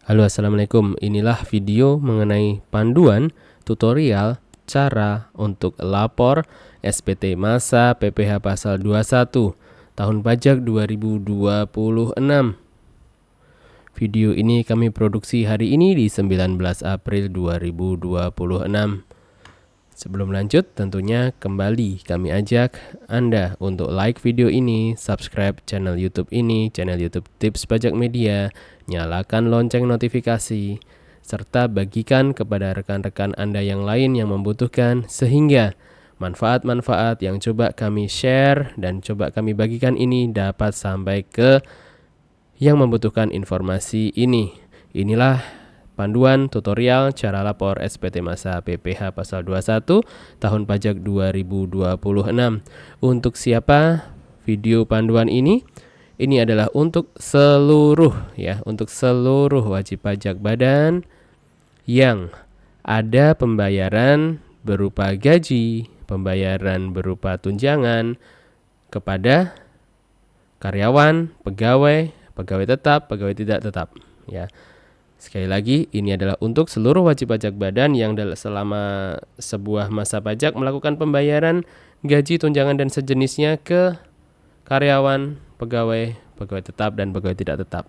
Halo, assalamualaikum. Inilah video mengenai panduan tutorial cara untuk lapor SPT masa PPh pasal 21 tahun pajak 2026. Video ini kami produksi hari ini di 19 April 2026. Sebelum lanjut, tentunya kembali kami ajak Anda untuk like video ini, subscribe channel YouTube ini, channel YouTube Tips Pajak Media, nyalakan lonceng notifikasi, serta bagikan kepada rekan-rekan Anda yang lain yang membutuhkan, sehingga manfaat-manfaat yang coba kami share dan coba kami bagikan ini dapat sampai ke yang membutuhkan informasi ini. Inilah panduan tutorial cara lapor SPT masa PPh pasal 21 tahun pajak 2026. Untuk siapa video panduan ini? Ini adalah untuk seluruh wajib pajak badan yang ada pembayaran berupa gaji, pembayaran berupa tunjangan kepada karyawan, pegawai tetap, pegawai tidak tetap, ya. Sekali lagi, ini adalah untuk seluruh wajib pajak badan yang selama sebuah masa pajak melakukan pembayaran gaji, tunjangan, dan sejenisnya ke karyawan, pegawai tetap, dan pegawai tidak tetap.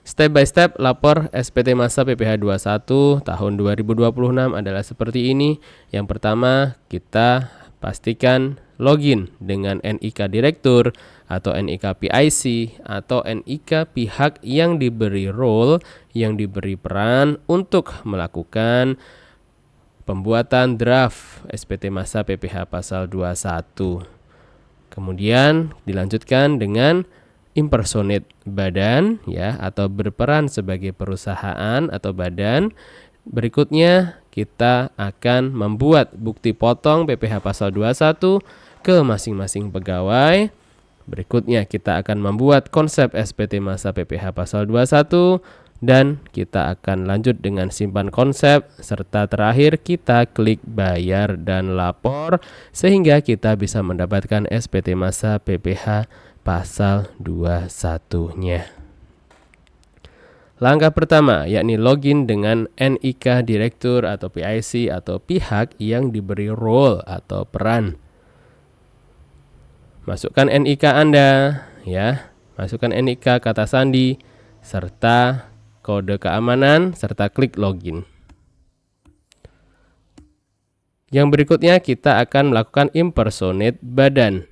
Step by step lapor SPT masa PPh 21 tahun 2026 adalah seperti ini. Yang pertama, kita pastikan login dengan NIK Direktur atau NIK PIC atau NIK pihak yang diberi role, yang diberi peran untuk melakukan pembuatan draft SPT masa PPh pasal 21. Kemudian dilanjutkan dengan impersonate badan, ya, atau berperan sebagai perusahaan atau badan. Berikutnya kita akan membuat bukti potong PPh pasal 21 ke masing-masing pegawai. Berikutnya kita akan membuat konsep SPT masa PPh pasal 21 dan kita akan lanjut dengan simpan konsep, serta terakhir kita klik bayar dan lapor sehingga kita bisa mendapatkan SPT masa PPh pasal 21-nya. Langkah pertama yakni login dengan NIK Direktur atau PIC atau pihak yang diberi role atau peran. Masukkan NIK Anda, ya. Masukkan NIK, kata sandi, serta kode keamanan, serta klik login. Yang berikutnya kita akan melakukan impersonate badan.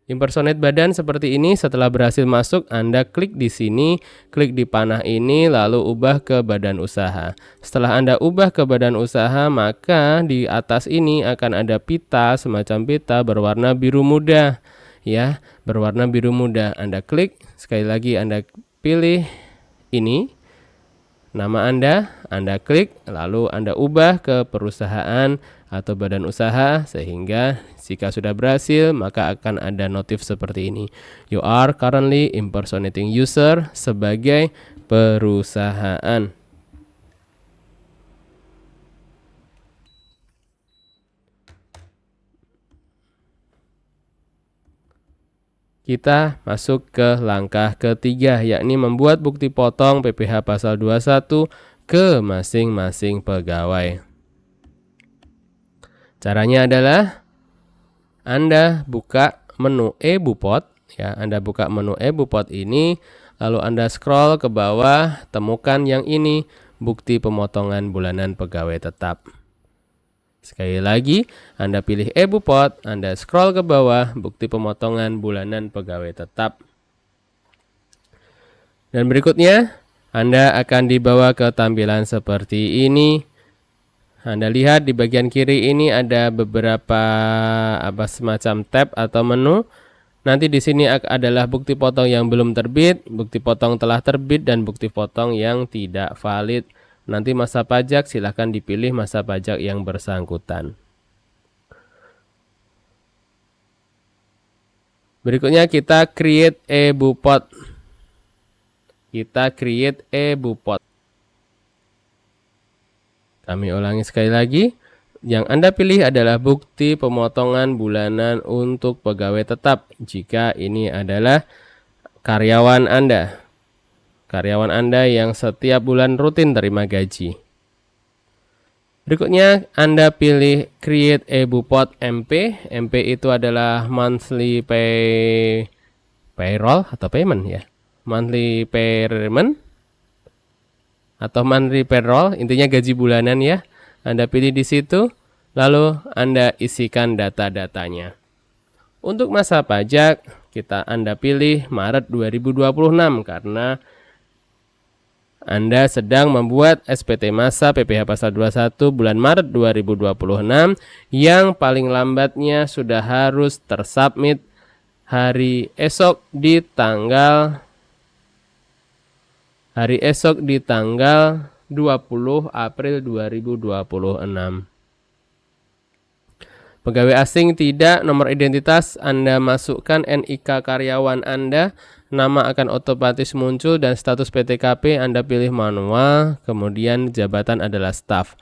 Impersonate badan seperti ini. Setelah berhasil masuk, Anda klik di sini, klik di panah ini, lalu ubah ke badan usaha. Setelah Anda ubah ke badan usaha, maka di atas ini akan ada pita, semacam pita berwarna biru muda, ya, berwarna biru muda. Anda klik, sekali lagi Anda pilih ini, nama Anda klik, lalu Anda ubah ke perusahaan atau badan usaha, sehingga jika sudah berhasil maka akan ada notif seperti ini. You are currently impersonating user sebagai perusahaan. Kita masuk ke langkah ketiga, yakni membuat bukti potong PPh pasal 21 ke masing-masing pegawai. Caranya adalah Anda buka menu e-Bupot, ya. Anda buka menu e-Bupot ini, lalu Anda scroll ke bawah, temukan yang ini, bukti pemotongan bulanan pegawai tetap. Sekali lagi, Anda pilih e-Bupot, Anda scroll ke bawah, bukti pemotongan bulanan pegawai tetap. Dan berikutnya, Anda akan dibawa ke tampilan seperti ini. Anda lihat di bagian kiri ini ada beberapa semacam tab atau menu. Nanti di sini adalah bukti potong yang belum terbit, bukti potong telah terbit, dan bukti potong yang tidak valid. Nanti masa pajak silahkan dipilih masa pajak yang bersangkutan. Berikutnya kita create e-Bupot. Kita create e-Bupot. Kami ulangi sekali lagi. Yang Anda pilih adalah bukti pemotongan bulanan untuk pegawai tetap jika ini adalah karyawan Anda. Karyawan Anda yang setiap bulan rutin terima gaji. Berikutnya Anda pilih Create a Bupot MP. MP itu adalah monthly payroll atau payment ya. Monthly payment atau monthly payroll, intinya gaji bulanan ya. Anda pilih di situ, lalu Anda isikan data-datanya. Untuk masa pajak, Anda pilih Maret 2026 karena Anda sedang membuat SPT masa PPh pasal 21 bulan Maret 2026 yang paling lambatnya sudah harus tersubmit hari esok di tanggal 20 April 2026. Pegawai asing tidak, nomor identitas Anda masukkan NIK karyawan Anda, nama akan otomatis muncul dan status PTKP Anda pilih manual, kemudian jabatan adalah staf.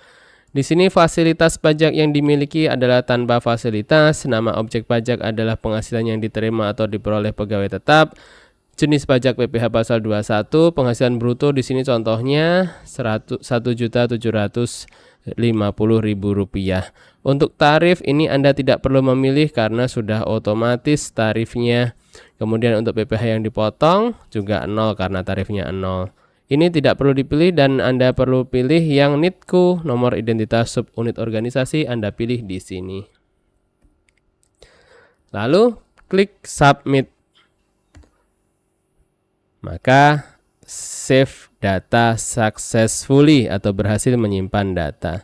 Di sini fasilitas pajak yang dimiliki adalah tanpa fasilitas, nama objek pajak adalah penghasilan yang diterima atau diperoleh pegawai tetap. Jenis pajak PPh pasal 21, penghasilan bruto di sini contohnya Rp1.750.000. Untuk tarif ini Anda tidak perlu memilih karena sudah otomatis tarifnya. Kemudian untuk PPh yang dipotong juga 0 karena tarifnya 0. Ini tidak perlu dipilih dan Anda perlu pilih yang NITKU, nomor identitas subunit organisasi Anda pilih di sini. Lalu klik submit. Maka save data successfully atau berhasil menyimpan data.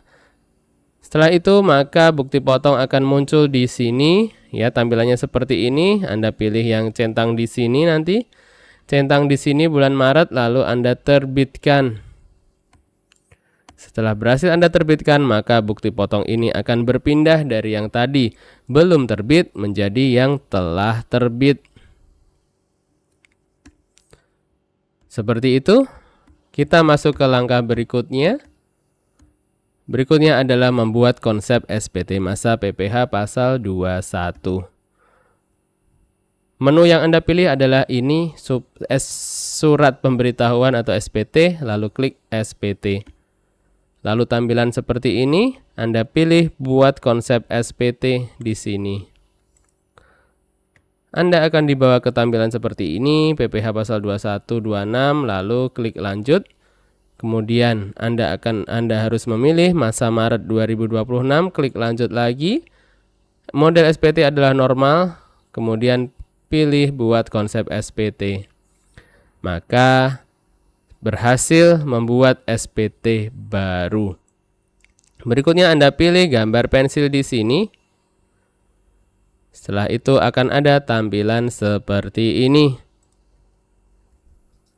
Setelah itu maka bukti potong akan muncul di sini ya, tampilannya seperti ini. Anda pilih yang centang di sini nanti. Centang di sini bulan Maret lalu Anda terbitkan. Setelah berhasil Anda terbitkan, maka bukti potong ini akan berpindah dari yang tadi belum terbit menjadi yang telah terbit. Seperti itu. Kita masuk ke langkah berikutnya. Berikutnya adalah membuat konsep SPT masa PPh pasal 21. Menu yang Anda pilih adalah ini, surat pemberitahuan atau SPT, lalu klik SPT. Lalu tampilan seperti ini, Anda pilih buat konsep SPT di sini. Anda akan dibawa ke tampilan seperti ini, PPh pasal 2126, lalu klik lanjut. Kemudian Anda harus memilih masa Maret 2026, klik lanjut lagi. Model SPT adalah normal, kemudian pilih buat konsep SPT. Maka berhasil membuat SPT baru. Berikutnya Anda pilih gambar pensil di sini. Setelah itu akan ada tampilan seperti ini.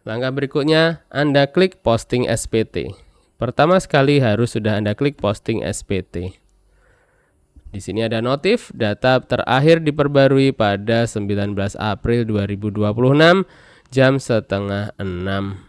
Langkah berikutnya, Anda klik posting SPT. Pertama sekali harus sudah Anda klik posting SPT. Di sini ada notif, data terakhir diperbarui pada 19 April 2026 jam 5:30.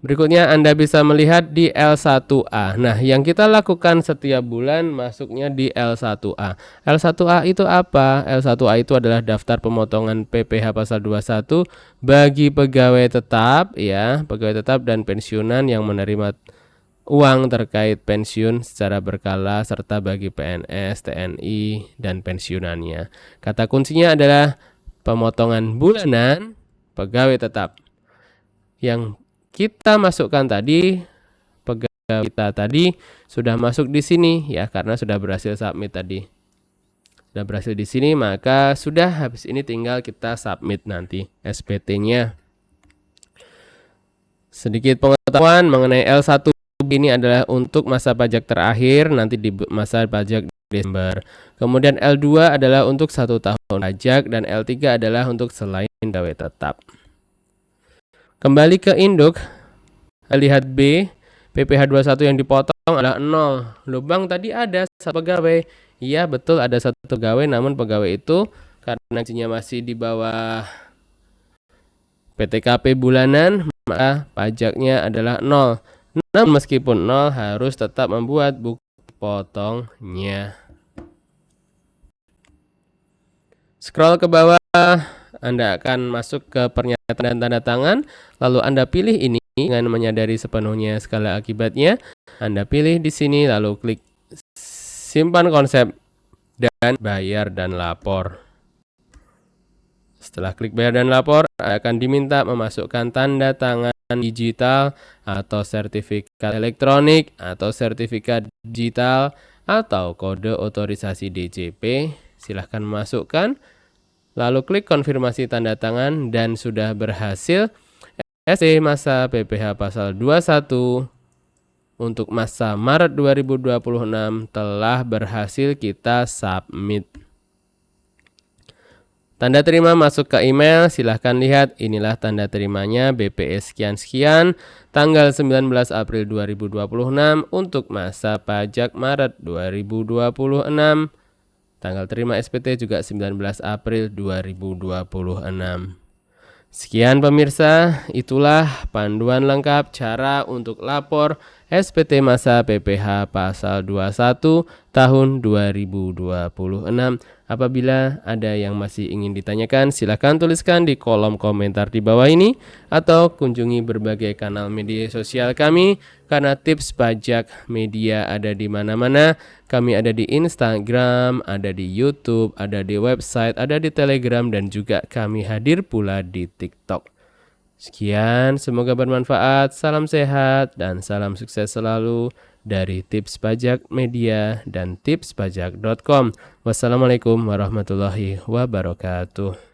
Berikutnya Anda bisa melihat di L1A. Nah, yang kita lakukan setiap bulan masuknya di L1A. L1A itu apa? L1A itu adalah daftar pemotongan PPh pasal 21 bagi pegawai tetap ya, pegawai tetap dan pensiunan yang menerima uang terkait pensiun secara berkala serta bagi PNS, TNI dan pensiunannya. Kata kuncinya adalah pemotongan bulanan pegawai tetap. Yang kita masukkan tadi, pegawai kita tadi sudah masuk di sini ya, karena sudah berhasil submit tadi. Sudah berhasil di sini, maka sudah, habis ini tinggal kita submit nanti SPT-nya. Sedikit pengetahuan mengenai L1 ini adalah untuk masa pajak terakhir nanti di masa pajak Desember. Kemudian L2 adalah untuk 1 tahun pajak dan L3 adalah untuk selain pegawai tetap. Kembali ke induk, lihat B, PPh 21 yang dipotong adalah 0. Lubang tadi ada satu pegawai. Iya betul ada satu pegawai, namun pegawai itu karena gajinya masih di bawah PTKP bulanan, maka pajaknya adalah 0. Namun meskipun 0 harus tetap membuat bukti potongnya. Scroll ke bawah, Anda akan masuk ke pernyataan dan tanda tangan, lalu Anda pilih ini dengan menyadari sepenuhnya skala akibatnya. Anda pilih di sini lalu klik simpan konsep dan bayar dan lapor. Setelah klik bayar dan lapor, akan diminta memasukkan tanda tangan digital atau sertifikat elektronik atau sertifikat digital atau kode otorisasi DCP. Silahkan masukkan, lalu klik konfirmasi tanda tangan dan sudah berhasil. SPT masa PPh pasal 21 untuk masa Maret 2026 telah berhasil kita submit. Tanda terima masuk ke email, silahkan lihat, inilah tanda terimanya BPS sekian-sekian, tanggal 19 April 2026 untuk masa pajak Maret 2026. Tanggal terima SPT juga 19 April 2026. Sekian pemirsa, itulah panduan lengkap cara untuk lapor SPT masa PPh pasal 21 tahun 2026. Apabila ada yang masih ingin ditanyakan, silakan tuliskan di kolom komentar di bawah ini atau kunjungi berbagai kanal media sosial kami karena tips pajak media ada di mana-mana. Kami ada di Instagram, ada di YouTube, ada di website, ada di Telegram, dan juga kami hadir pula di TikTok. Sekian, semoga bermanfaat. Salam sehat dan salam sukses selalu dari Tips Pajak Media dan tipspajak.com. Wassalamualaikum warahmatullahi wabarakatuh.